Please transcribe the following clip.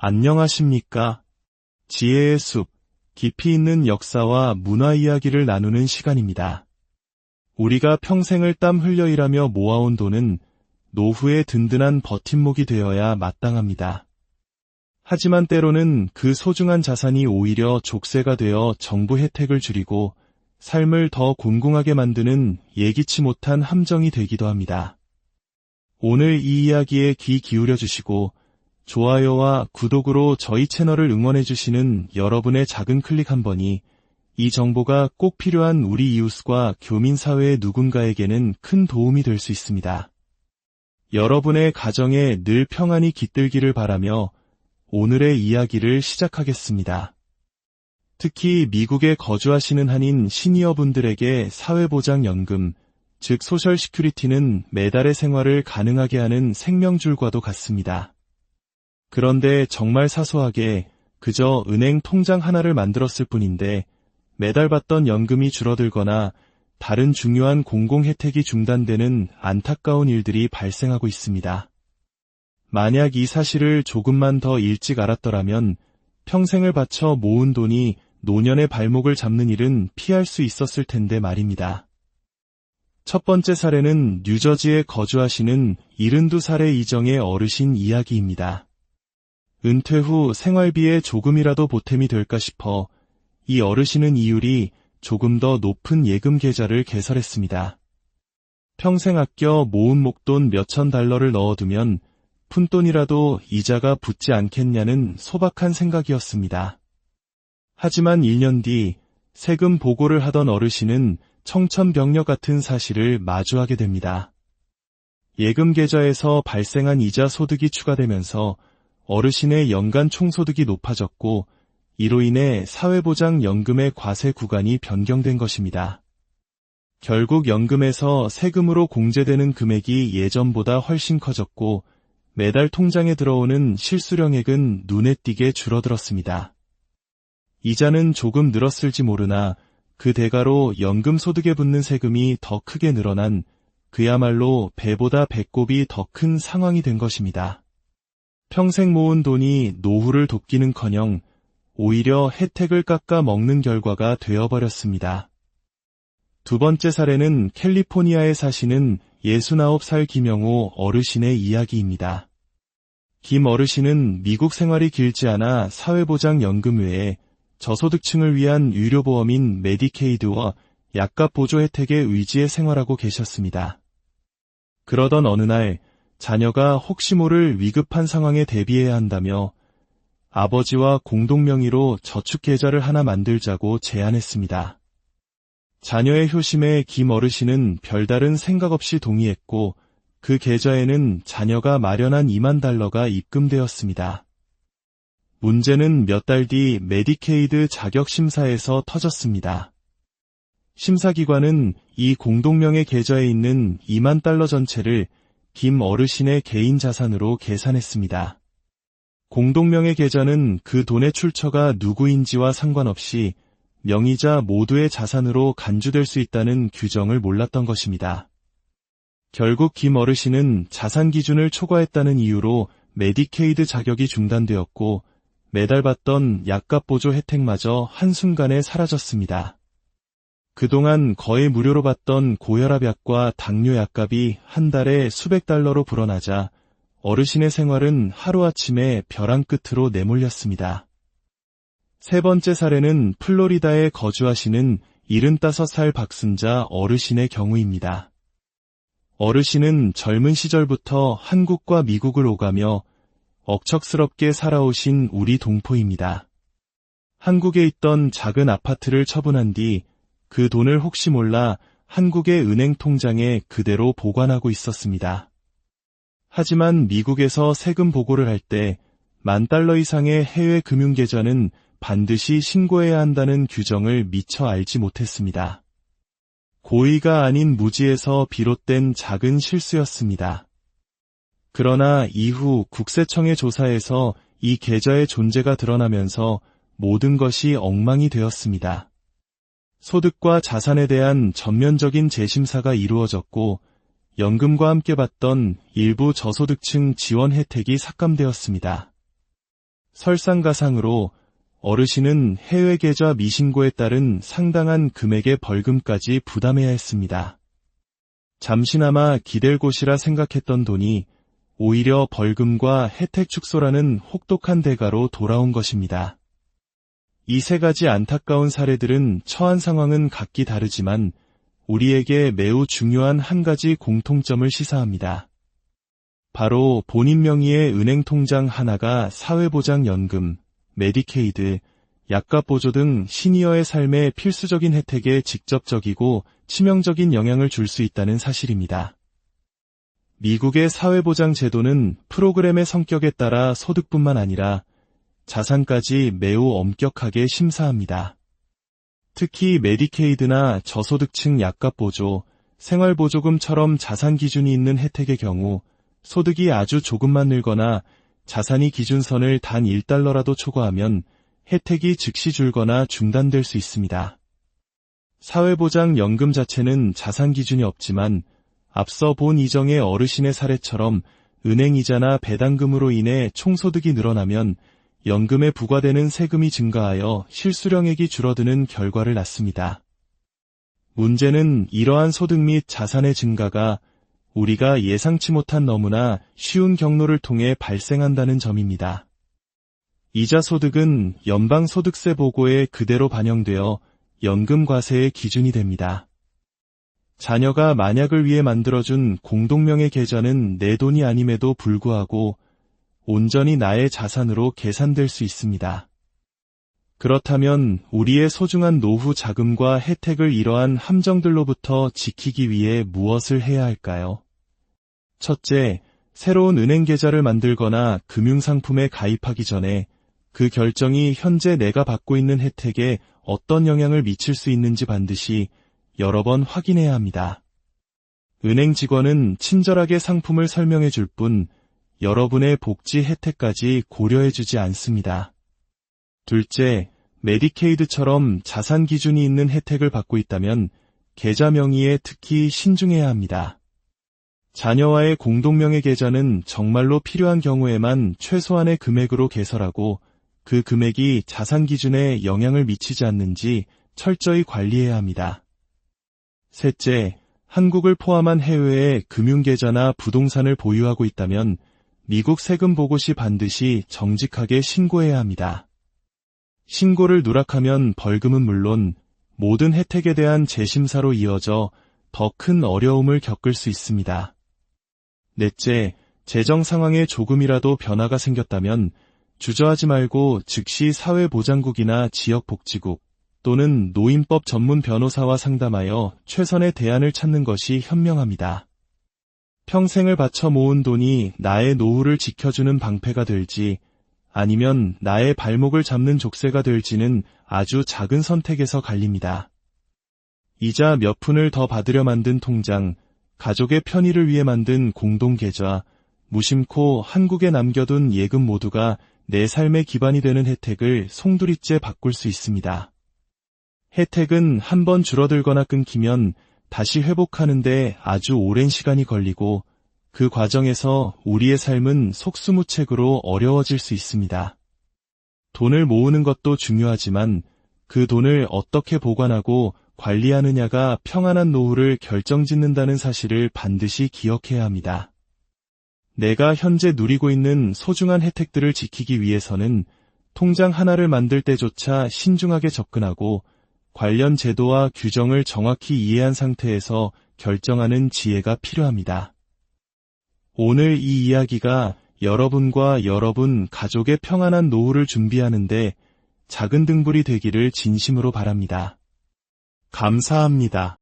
안녕하십니까? 지혜의 숲, 깊이 있는 역사와 문화 이야기를 나누는 시간입니다. 우리가 평생을 땀 흘려 일하며 모아온 돈은 노후의 든든한 버팀목이 되어야 마땅합니다. 하지만 때로는 그 소중한 자산이 오히려 족쇄가 되어 정부 혜택을 줄이고 삶을 더 곤궁하게 만드는 예기치 못한 함정이 되기도 합니다. 오늘 이 이야기에 귀 기울여 주시고 좋아요와 구독으로 저희 채널을 응원해 주시는 여러분의 작은 클릭 한 번이 이 정보가 꼭 필요한 우리 이웃과 교민사회의 누군가에게는 큰 도움이 될 수 있습니다. 여러분의 가정에 늘 평안이 깃들기를 바라며 오늘의 이야기를 시작하겠습니다. 특히 미국에 거주하시는 한인 시니어분들에게 사회보장연금, 즉 소셜 시큐리티는 매달의 생활을 가능하게 하는 생명줄과도 같습니다. 그런데 정말 사소하게 그저 은행 통장 하나를 만들었을 뿐인데 매달 받던 연금이 줄어들거나 다른 중요한 공공 혜택이 중단되는 안타까운 일들이 발생하고 있습니다. 만약 이 사실을 조금만 더 일찍 알았더라면 평생을 바쳐 모은 돈이 노년의 발목을 잡는 일은 피할 수 있었을 텐데 말입니다. 첫 번째 사례는 뉴저지에 거주하시는 72살의 이정의 어르신 이야기입니다. 은퇴 후 생활비에 조금이라도 보탬이 될까 싶어 이 어르신은 이율이 조금 더 높은 예금 계좌를 개설했습니다. 평생 아껴 모은 목돈 몇천 달러를 넣어두면 푼돈이라도 이자가 붙지 않겠냐는 소박한 생각이었습니다. 하지만 1년 뒤 세금 보고를 하던 어르신은 청천벽력 같은 사실을 마주하게 됩니다. 예금 계좌에서 발생한 이자 소득이 추가되면서 어르신의 연간 총소득이 높아졌고 이로 인해 사회보장연금의 과세 구간이 변경된 것입니다. 결국 연금에서 세금으로 공제되는 금액이 예전보다 훨씬 커졌고 매달 통장에 들어오는 실수령액은 눈에 띄게 줄어들었습니다. 이자는 조금 늘었을지 모르나 그 대가로 연금 소득에 붙는 세금이 더 크게 늘어난 그야말로 배보다 배꼽이 더 큰 상황이 된 것입니다. 평생 모은 돈이 노후를 돕기는커녕 오히려 혜택을 깎아 먹는 결과가 되어버렸습니다. 두 번째 사례는 캘리포니아에 사시는 69살 김영호 어르신의 이야기입니다. 김 어르신은 미국 생활이 길지 않아 사회보장연금 외에 저소득층을 위한 의료보험인 메디케이드와 약값 보조 혜택에 의지해 생활하고 계셨습니다. 그러던 어느 날 자녀가 혹시 모를 위급한 상황에 대비해야 한다며 아버지와 공동명의로 저축계좌를 하나 만들자고 제안했습니다. 자녀의 효심에 김 어르신은 별다른 생각 없이 동의했고 그 계좌에는 자녀가 마련한 2만 달러가 입금되었습니다. 문제는 몇 달 뒤 메디케이드 자격심사에서 터졌습니다. 심사기관은 이 공동명의 계좌에 있는 2만 달러 전체를 김 어르신의 개인 자산으로 계산했습니다. 공동명의 계좌는 그 돈의 출처가 누구인지와 상관없이 명의자 모두의 자산으로 간주될 수 있다는 규정을 몰랐던 것입니다. 결국 김 어르신은 자산 기준을 초과했다는 이유로 메디케이드 자격이 중단되었고 매달 받던 약값 보조 혜택마저 한순간에 사라졌습니다. 그동안 거의 무료로 받던 고혈압약과 당뇨 약값이 한 달에 수백 달러로 불어나자 어르신의 생활은 하루아침에 벼랑 끝으로 내몰렸습니다. 세 번째 사례는 플로리다에 거주하시는 75살 박순자 어르신의 경우입니다. 어르신은 젊은 시절부터 한국과 미국을 오가며 억척스럽게 살아오신 우리 동포입니다. 한국에 있던 작은 아파트를 처분한 뒤 그 돈을 혹시 몰라 한국의 은행 통장에 그대로 보관하고 있었습니다. 하지만 미국에서 세금 보고를 할 때 $10,000 이상의 해외 금융계좌는 반드시 신고해야 한다는 규정을 미처 알지 못했습니다. 고의가 아닌 무지에서 비롯된 작은 실수였습니다. 그러나 이후 국세청의 조사에서 이 계좌의 존재가 드러나면서 모든 것이 엉망이 되었습니다. 소득과 자산에 대한 전면적인 재심사가 이루어졌고 연금과 함께 받던 일부 저소득층 지원 혜택이 삭감되었습니다. 설상가상으로 어르신은 해외 계좌 미신고에 따른 상당한 금액의 벌금까지 부담해야 했습니다. 잠시나마 기댈 곳이라 생각했던 돈이 오히려 벌금과 혜택 축소라는 혹독한 대가로 돌아온 것입니다. 이 세 가지 안타까운 사례들은 처한 상황은 각기 다르지만 우리에게 매우 중요한 한 가지 공통점을 시사합니다. 바로 본인 명의의 은행 통장 하나가 사회보장연금, 메디케이드, 약값보조 등 시니어의 삶에 필수적인 혜택에 직접적이고 치명적인 영향을 줄 수 있다는 사실입니다. 미국의 사회보장 제도는 프로그램의 성격에 따라 소득뿐만 아니라 자산까지 매우 엄격하게 심사합니다. 특히 메디케이드나 저소득층 약값보조, 생활보조금처럼 자산 기준이 있는 혜택의 경우 소득이 아주 조금만 늘거나 자산이 기준선을 단 1달러라도 초과하면 혜택이 즉시 줄거나 중단될 수 있습니다. 사회보장연금 자체는 자산 기준이 없지만 앞서 본 이정의 어르신의 사례처럼 은행이자나 배당금으로 인해 총소득이 늘어나면 연금에 부과되는 세금이 증가하여 실수령액이 줄어드는 결과를 낳습니다. 문제는 이러한 소득 및 자산의 증가가 우리가 예상치 못한 너무나 쉬운 경로를 통해 발생한다는 점입니다. 이자 소득은 연방소득세 보고에 그대로 반영되어 연금과세의 기준이 됩니다. 자녀가 만약을 위해 만들어준 공동명의 계좌는 내 돈이 아님에도 불구하고 온전히 나의 자산으로 계산될 수 있습니다. 그렇다면 우리의 소중한 노후 자금과 혜택을 이러한 함정들로부터 지키기 위해 무엇을 해야 할까요? 첫째, 새로운 은행 계좌를 만들거나 금융상품에 가입하기 전에 그 결정이 현재 내가 받고 있는 혜택에 어떤 영향을 미칠 수 있는지 반드시 여러 번 확인해야 합니다. 은행 직원은 친절하게 상품을 설명해 줄 뿐 여러분의 복지 혜택까지 고려해주지 않습니다. 둘째, 메디케이드처럼 자산 기준이 있는 혜택을 받고 있다면 계좌 명의에 특히 신중해야 합니다. 자녀와의 공동명의 계좌는 정말로 필요한 경우에만 최소한의 금액으로 개설하고 그 금액이 자산 기준에 영향을 미치지 않는지 철저히 관리해야 합니다. 셋째, 한국을 포함한 해외에 금융계좌나 부동산을 보유하고 있다면 미국 세금 보고 시 반드시 정직하게 신고해야 합니다. 신고를 누락하면 벌금은 물론 모든 혜택에 대한 재심사로 이어져 더 큰 어려움을 겪을 수 있습니다. 넷째, 재정 상황에 조금이라도 변화가 생겼다면 주저하지 말고 즉시 사회보장국이나 지역복지국 또는 노인법 전문 변호사와 상담하여 최선의 대안을 찾는 것이 현명합니다. 평생을 바쳐 모은 돈이 나의 노후를 지켜주는 방패가 될지 아니면 나의 발목을 잡는 족쇄가 될지는 아주 작은 선택에서 갈립니다. 이자 몇 푼을 더 받으려 만든 통장, 가족의 편의를 위해 만든 공동계좌, 무심코 한국에 남겨둔 예금 모두가 내 삶의 기반이 되는 혜택을 송두리째 바꿀 수 있습니다. 혜택은 한번 줄어들거나 끊기면 다시 회복하는데 아주 오랜 시간이 걸리고 그 과정에서 우리의 삶은 속수무책으로 어려워질 수 있습니다. 돈을 모으는 것도 중요하지만 그 돈을 어떻게 보관하고 관리하느냐가 평안한 노후를 결정짓는다는 사실을 반드시 기억해야 합니다. 내가 현재 누리고 있는 소중한 혜택들을 지키기 위해서는 통장 하나를 만들 때조차 신중하게 접근하고 관련 제도와 규정을 정확히 이해한 상태에서 결정하는 지혜가 필요합니다. 오늘 이 이야기가 여러분과 여러분 가족의 평안한 노후를 준비하는데 작은 등불이 되기를 진심으로 바랍니다. 감사합니다.